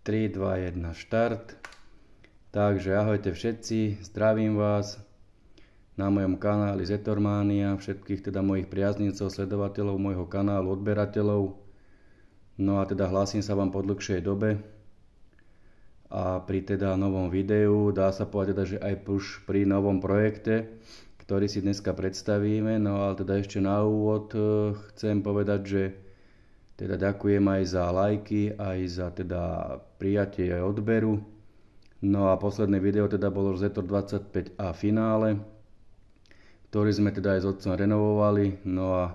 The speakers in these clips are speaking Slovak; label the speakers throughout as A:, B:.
A: 3, 2, 1, štart. Takže ahojte všetci, zdravím vás na mojom kanáli Zetormania, všetkých teda mojich priaznicov, sledovateľov môjho kanálu, odberateľov. No a teda hlásim sa vám po dlhšej dobe a pri teda novom videu, dá sa povedať teda, že aj už pri novom projekte, ktorý si dneska predstavíme. No ale teda ešte na úvod chcem povedať, že teda ďakujem aj za lajky, aj za teda prijatie aj odberu. No a posledné video teda bolo Zetor 25A finále, ktorý sme teda aj s otcom renovovali. No a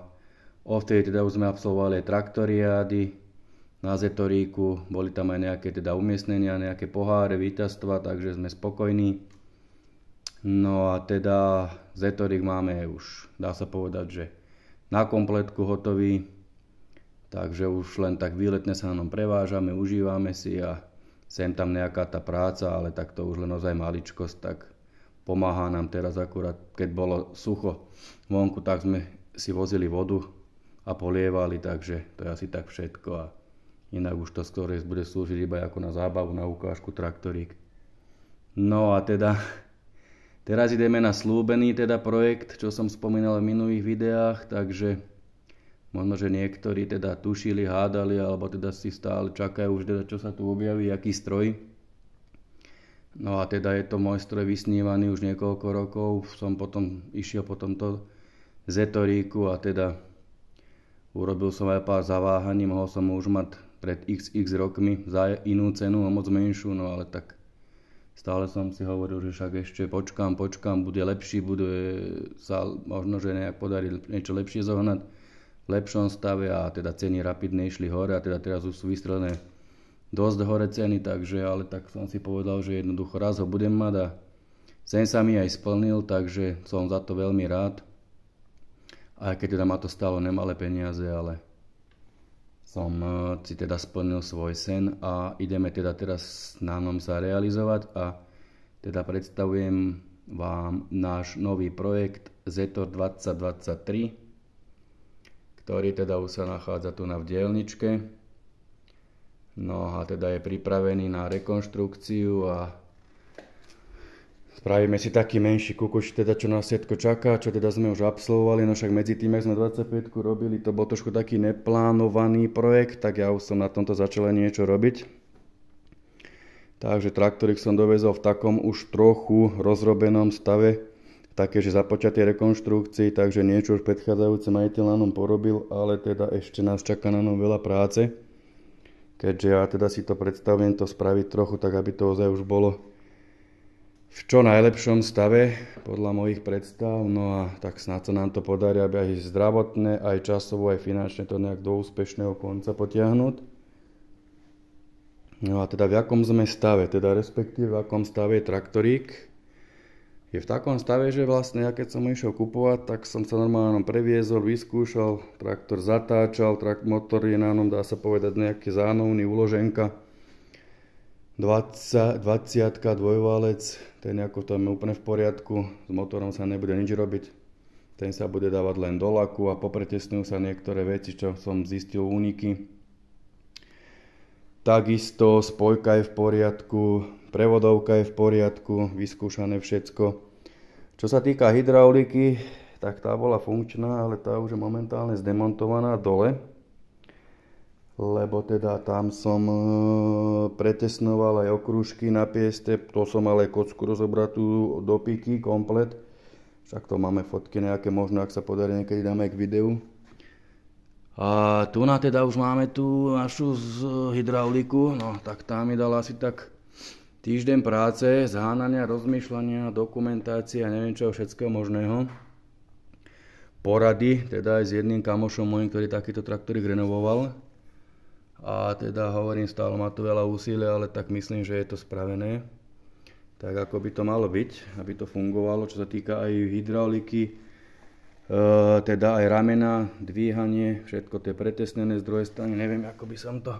A: odtedy teda už sme absolvovali aj traktoriády na Zetoríku, boli tam aj nejaké teda umiestnenia, nejaké poháre, víťazstva, takže sme spokojní. No a teda Zetorík máme už, dá sa povedať, že na kompletku hotový, takže už len tak výletne sa na ňom prevážame, užívame si a sem tam nejaká tá práca, ale tak to už len ozaj maličkosť, tak pomáha nám teraz akurát, keď bolo sucho vonku, tak sme si vozili vodu a polievali, takže to je asi tak všetko a inak už to skôr bude slúžiť iba ako na zábavu, na ukážku traktorík. No a teda teraz ideme na slúbený teda projekt, čo som spomínal v minulých videách, takže možno, že niektorí teda tušili, hádali, alebo teda si stále čakajú už teda, čo sa tu objaví, aký stroj. No a teda je to môj stroj vysnívaný už niekoľko rokov. Som potom išiel po tomto Zetoríku a teda urobil som aj pár zaváhaní. Mohol som už mať pred XX rokmi za inú cenu, o moc menšiu, no ale tak stále som si hovoril, že však ešte počkám, bude lepší, bude sa možno, že nejak podarí niečo lepšie zohnať v lepšom stave a teda ceny rapidne išli hore a teda teraz už sú vystrelené dosť hore ceny, takže ale tak som si povedal, že jednoducho raz ho budem mať a sen sa mi aj splnil, takže som za to veľmi rád. Aj keď teda ma to stalo nemalé peniaze, ale som si teda splnil svoj sen a ideme teda teraz na ňom sa realizovať a teda predstavujem vám náš nový projekt Zetor 2023, ktorý teda už sa nachádza tu v dielničke. No a teda je pripravený na rekonštrukciu a spravíme si taký menší kukuč, teda čo nás všetko čaká, čo teda sme už absolvovali, no však medzi tým, ak sme 25 robili, to bol trošku taký neplánovaný projekt, tak ja už som na tomto začal niečo robiť. Takže traktorík som dovezol v takom už trochu rozrobenom stave, také, že započatie rekonštrukcii, takže niečo už predchádzajúce majiteľ na ňom porobil, ale teda ešte nás čaká na ňom veľa práce. Keďže ja teda si to predstavujem to spraviť trochu, tak aby to ozaj už bolo v čo najlepšom stave, podľa mojich predstav, no a tak snáď sa nám to podarí, aby aj zdravotné, aj časovo, aj finančne to nejak do úspešného konca potiahnuť. No a teda v akom sme stave, teda respektíve v akom stave je traktorík. Je v takom stave, že vlastne ja keď som išiel kupovať, tak som sa normálne previezol, vyskúšal, traktor zatáčal, motor je na ňom, dá sa povedať, nejaký zánovný, uloženka. 20 dvojválec, ten ako to je úplne v poriadku, s motorom sa nebude nič robiť, ten sa bude dávať len do laku a popretesňujú sa niektoré veci, čo som zistil úniky. Takisto spojka je v poriadku, prevodovka je v poriadku, vyskúšané všetko. Čo sa týka hydrauliky, tak tá bola funkčná, ale tá už je momentálne zdemontovaná dole. Lebo teda tam som pretesnoval aj okrúžky na pieste, to som mal aj kocku rozobratú do piky, komplet. Však to máme fotky nejaké, možno ak sa podarí niekedy dáme aj k videu. A tu na teda už máme tú našu hydrauliku, no tak tá mi dala asi tak týždeň práce, zháňania, rozmýšľania, dokumentácia, neviem čo všetkého možného. Porady, teda aj s jedným kamošom môjim, ktorý takýto traktorík renovoval. A teda hovorím, stále má to veľa úsilia, ale tak myslím, že je to spravené tak, ako by to malo byť, aby to fungovalo, čo sa týka aj hydrauliky, teda aj ramena, dvíhanie, všetko to je pretesnené z druhej strany, neviem, ako by som to,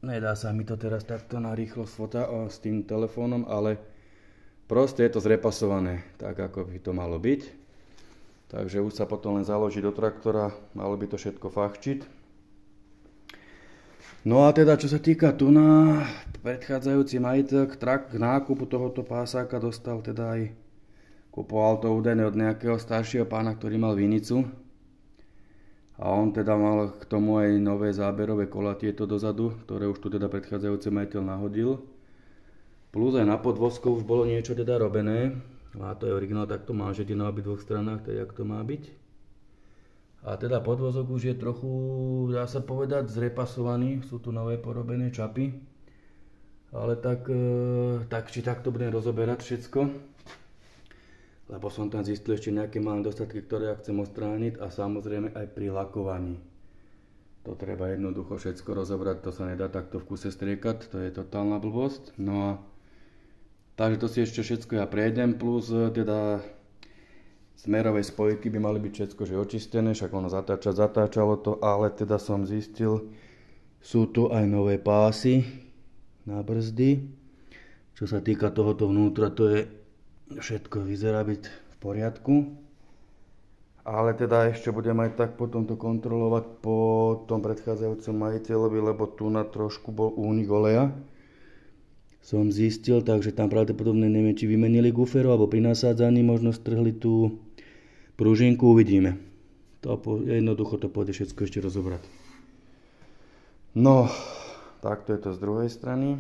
A: nedá sa mi to teraz takto na rýchlo s tým telefónom, ale proste je to zrepasované, tak, ako by to malo byť. Takže už sa potom len založí do traktora, malo by to všetko fachčiť. No a teda čo sa týka tuna, predchádzajúci majiteľ k nákupu tohoto pásáka dostal teda aj, kupoval to údajne od nejakého staršieho pána, ktorý mal vinicu. A on teda mal k tomu aj nové záberové kola tieto dozadu, ktoré už tu teda predchádzajúci majiteľ nahodil. Plus aj na podvozku už bolo niečo teda robené. Má to aj originál takto manžety na obidvoch stranách, tak jak to má byť. A teda podvozok už je trochu, dá sa povedať, zrepasovaný. Sú tu nové porobené čapy. Ale tak či takto budem rozoberať všetko. Lebo som tam zistil ešte nejaké malé nedostatky, ktoré ja chcem odstrániť. A samozrejme aj pri lakovaní. To treba jednoducho všetko rozobrať. To sa nedá takto v kuse striekať. To je totálna blbosť. No a takže to si ešte všetko ja prejdem. Plus teda smerové spojky by mali byť všetko že očistené, však ono zatáčalo to, ale teda som zistil, sú tu aj nové pásy na brzdy. Čo sa týka tohoto vnútra, to je všetko vyzerá byť v poriadku. Ale teda ešte budem aj tak potom to kontrolovať po tom predchádzajúcom majiteľovi, lebo tu na trošku bol únik oleja. Som zistil, takže tam pravdepodobne neviem, či vymenili guferu, alebo pri nasádzaní možno strhli tú pružinku, uvidíme. Jednoducho to pôjde všetko ešte rozobrať. No, takto je to z druhej strany.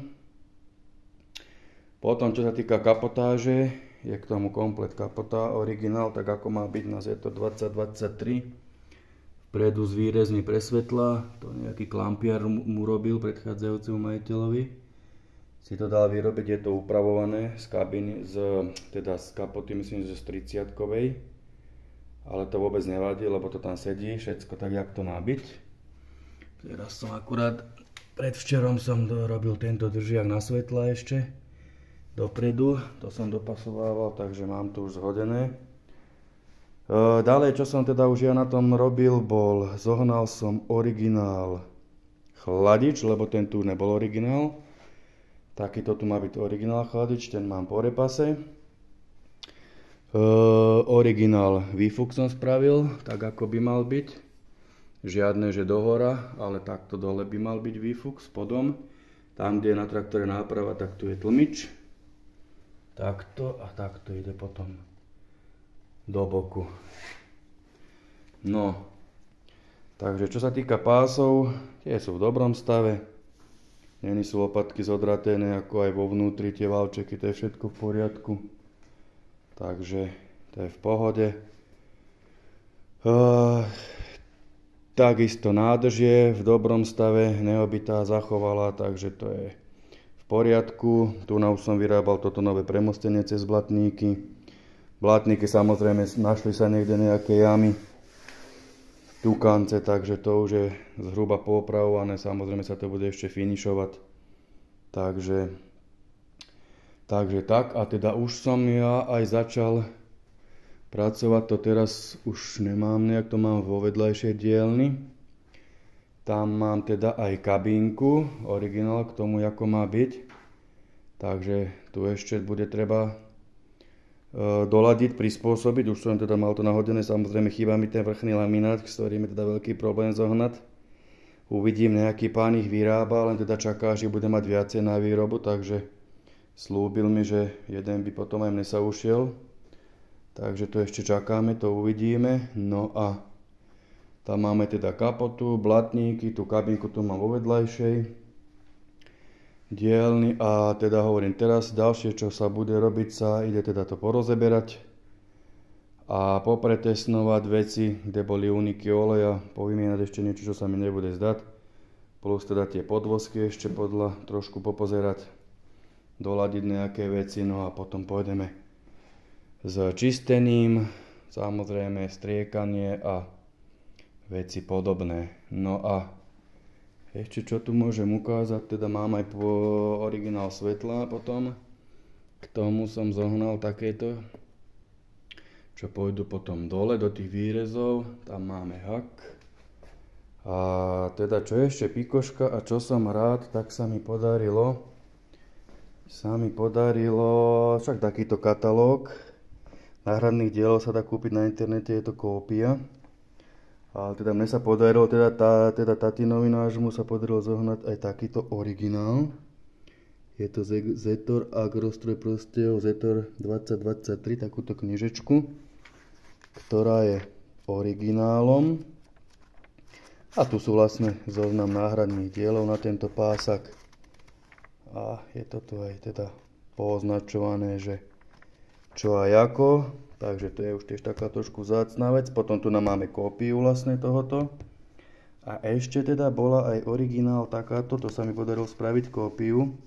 A: Potom, čo sa týka kapotáže, je k tomu komplet kapota, originál, tak ako má byť na Zetor 2023. Vpredu z výrezmi pre svetla, to nejaký klampiar mu robil predchádzajúcemu majiteľovi. Si to dal vyrobiť, je to upravované z kabiny, teda z kapoty, myslím, že z 30-kovej. Ale to vôbec nevadí, lebo to tam sedí, všetko tak, jak to má byť. Teraz som akurát, predvčerom som robil tento držiak na svetla ešte. Dopredu, to som dopasovával, takže mám to už zhodené. Ďalej, čo som teda už ja na tom robil, zohnal som originál chladič, lebo ten tu nebol originál. Takýto tu má byť originál chladič, ten mám po repase. Originál výfuk som spravil, tak ako by mal byť. Žiadne, že dohora, ale takto dole by mal byť výfuk spodom. Tam, kde je na traktore náprava, tak tu je tlmič. Takto a takto ide potom do boku. No, takže čo sa týka pásov, tie sú v dobrom stave. Není sú lopatky zodratené, ako aj vo vnútri tie valčeky, to je všetko v poriadku. Takže to je v pohode. Takisto nádrž je v dobrom stave, neobitá, zachovala, takže to je v poriadku. Tu už som vyrábal toto nové premostenie cez blatníky. Blatníky samozrejme našli sa niekde nejaké jamy, tukance, takže to už je zhruba poopravované, samozrejme sa to bude ešte finišovať. Takže tak, a teda už som ja aj začal pracovať, to teraz už nemám nejak, to mám vo vedľajšej dielni. Tam mám teda aj kabínku, originál k tomu, ako má byť. Takže tu ešte bude treba doladiť, prispôsobiť, už som teda mal to nahodené, samozrejme chýba mi ten vrchný laminát, s ktorým je teda veľký problém zohnať. Uvidím, nejaký pán ich vyrába, len teda čaká, že bude mať viacej na výrobu, takže slúbil mi, že jeden by potom aj mne sa ušiel. Takže to ešte čakáme, to uvidíme. No a tam máme teda kapotu, blatníky, tú kabinku tu mám vo vedľajšej dielni. A teda hovorím teraz, ďalšie čo sa bude robiť, sa ide teda to porozeberať a popretesnovať veci, kde boli úniky oleja, povymieňať ešte niečo, čo sa mi nebude zdať. Plus teda tie podvozky ešte trošku popozerať, doladiť nejaké veci, no a potom pôjdeme s čistením, samozrejme striekanie a veci podobné. No a ešte čo tu môžem ukázať, teda mám aj originál svetla potom. K tomu som zohnal takéto, čo pôjdu potom dole do tých výrezov, tam máme hak. A teda čo ešte pikoška a čo som rád, tak sa mi podarilo, však takýto katalóg náhradných dielov sa dá kúpiť na internete, je to kópia. Ale teda mne sa podarilo, teda tatinovi nášmu sa podarilo zohnať aj takýto originál. Je to Zetor Agrostroj Prostieho Zetor 2023, takúto knižečku, ktorá je originálom. A tu sú vlastne zoznam náhradných dielov na tento pásak. A je to tu aj teda pooznačované, že čo aj ako. Takže to je už tiež taká trošku vzácna vec. Potom tu máme kópiu vlastne tohoto. A ešte teda bola aj originál takáto, to sa mi podarilo spraviť kópiu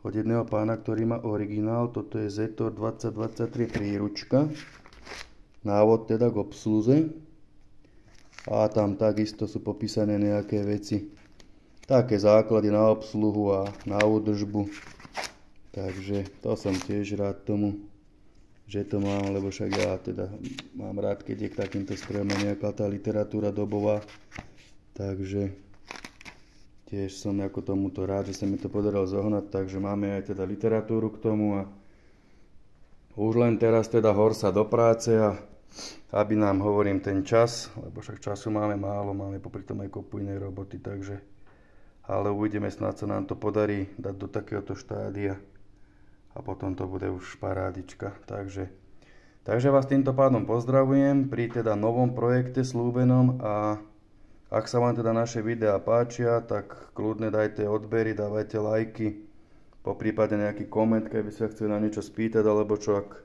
A: od jedného pána, ktorý má originál. Toto je Zetor 2023 príručka. Návod teda k obsluze. A tam takisto sú popísané nejaké veci. Také základy na obsluhu a na údržbu. Takže to som tiež rád tomu, že to mám, lebo však ja teda mám rád, keď je k takýmto strojom nejaká tá literatúra dobová. Takže tiež som ako tomuto rád, že sa mi to podarilo zohnať, takže máme aj teda literatúru k tomu a už len teraz teda horsa do práce a aby nám hovorím ten čas, lebo však času máme málo, máme popri tom aj kopu inej roboty, takže ale uvidíme, snad sa nám to podarí dať do takéhoto štádia. A potom to bude už parádička. Takže vás týmto pádom pozdravujem pri teda novom projekte slúbenom a ak sa vám teda naše videá páčia, tak kľudne dajte odbery, dávajte lajky, poprípade nejaký koment, keby sa chceli na niečo spýtať, alebo čo ak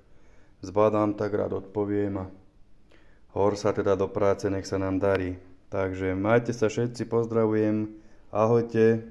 A: zbadám, tak rád odpoviem a hor sa teda do práce, nech sa nám darí. Takže majte sa všetci, pozdravujem, ahojte.